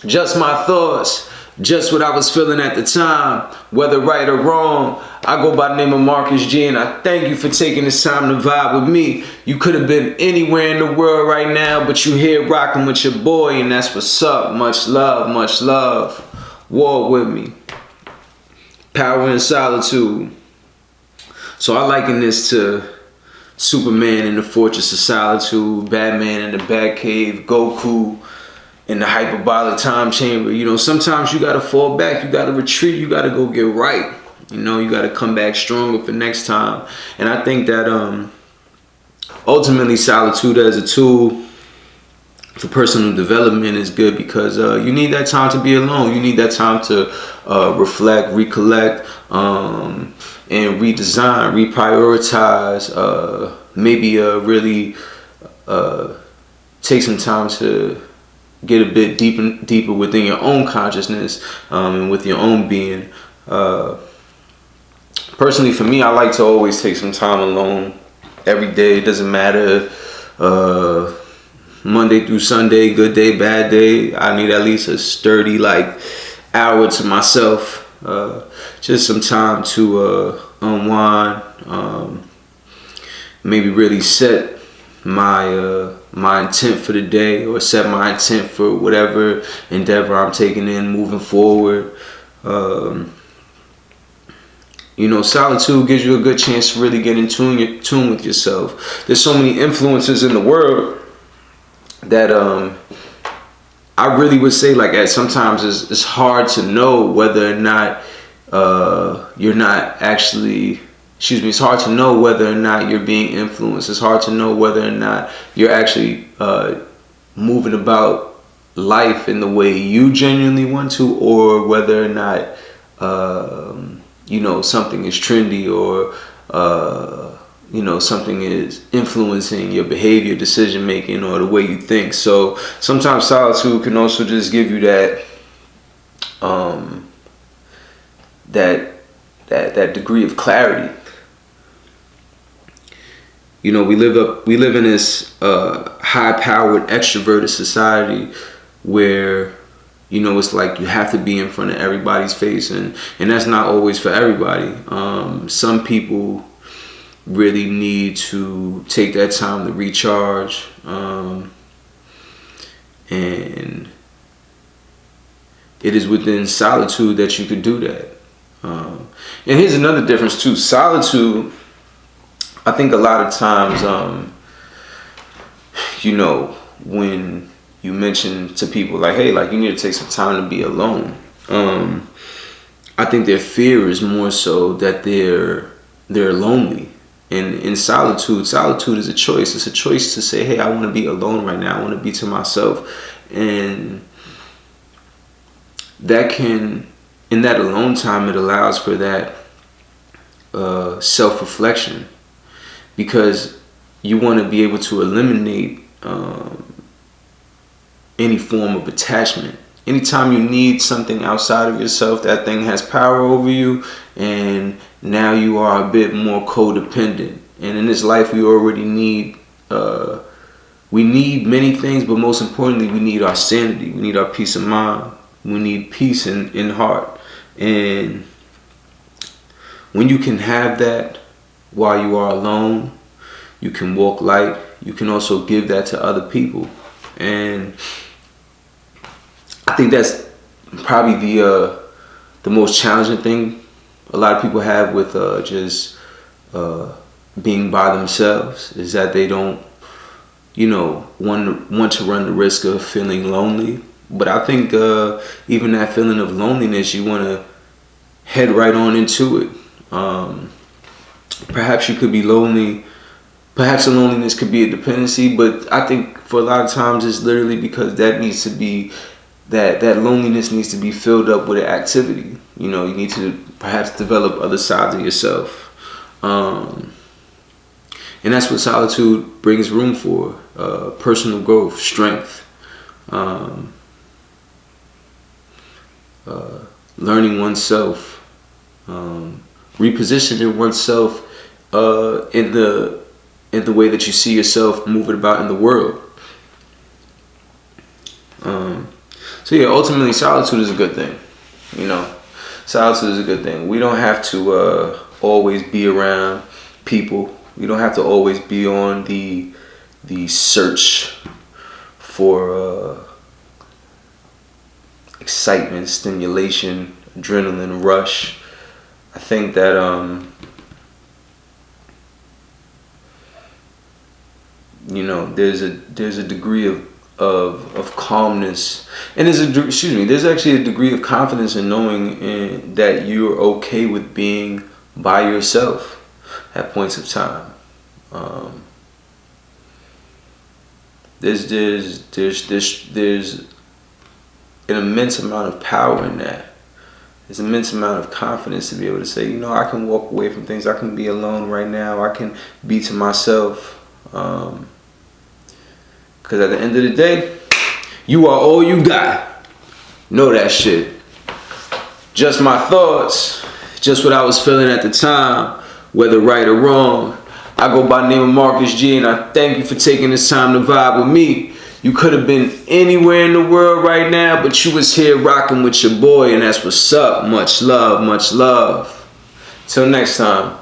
Just my thoughts, just what I was feeling at the time, whether right or wrong. I go by the name of Marcus G, and I thank you for taking this time to vibe with me. You could have been anywhere in the world right now, but you here rocking with your boy, and that's what's up. Much love, much love. Walk with me. Power in solitude. So I liken this to Superman in the Fortress of Solitude, Batman in the Batcave, Goku in the hyperbolic time chamber. You know, sometimes you gotta fall back, you gotta retreat, you gotta go get right. You know, you gotta come back stronger for next time. And I think that ultimately solitude as a tool for personal development is good, because you need that time to be alone. You need that time to reflect, recollect, and redesign, reprioritize, maybe really take some time to get a bit deeper within your own consciousness and with your own being. Personally, for me, I like to always take some time alone every day. It doesn't matter Monday through Sunday, good day, bad day. I need at least a sturdy hour to myself. Just some time to unwind, maybe really set my intent for the day, or set my intent for whatever endeavor I'm taking in moving forward. You know, solitude gives you a good chance to really get in tune with yourself. There's so many influences in the world that I really would say, sometimes it's hard to know whether or not you're not actually, it's hard to know whether or not you're being influenced. It's hard to know whether or not you're actually moving about life in the way you genuinely want to, or whether or not something is trendy, or something is influencing your behavior, decision making, or the way you think. So sometimes solitude can also just give you that that degree of clarity. You know, we live in this high-powered, extroverted society where, you know, it's like you have to be in front of everybody's face, and that's not always for everybody. Some people really need to take that time to recharge, and it is within solitude that you could do that. And here's another difference too. Solitude, I think a lot of times, when you mention to people hey, you need to take some time to be alone, I think their fear is more so that they're lonely. And in solitude is a choice. It's a choice to say, hey, I want to be alone right now. I want to be to myself. And in that alone time, it allows for that self-reflection, because you want to be able to eliminate any form of attachment. Anytime you need something outside of yourself, that thing has power over you, and now you are a bit more codependent. And in this life, we already need we need many things, but most importantly, we need our sanity. We need our peace of mind. We need peace in heart. And when you can have that while you are alone, you can walk light. You can also give that to other people. And I think that's probably the most challenging thing a lot of people have with just being by themselves, is that they don't, want to run the risk of feeling lonely. But I think even that feeling of loneliness, you want to head right on into it. Perhaps you could be lonely. Perhaps the loneliness could be a dependency, but I think for a lot of times it's literally because that loneliness needs to be filled up with an activity. You need to perhaps develop other sides of yourself. And that's what solitude brings room for. Personal growth, strength, learning oneself, repositioning oneself in the way that you see yourself moving about in the world. So So yeah, ultimately, solitude is a good thing. You know, solitude is a good thing. We don't have to always be around people. We don't have to always be on the search for excitement, stimulation, adrenaline rush. I think that you know, there's a degree of calmness, and there's actually a degree of confidence in knowing that you're okay with being by yourself at points of time. There's an immense amount of power in that. There's an immense amount of confidence to be able to say, you know, I can walk away from things. I can be alone right now. I can be to myself. Because at the end of the day, you are all you got. Know that shit. Just my thoughts. Just what I was feeling at the time. Whether right or wrong. I go by the name of Marcus G, and I thank you for taking this time to vibe with me. You could have been anywhere in the world right now, but you was here rocking with your boy, and that's what's up. Much love, much love. Till next time.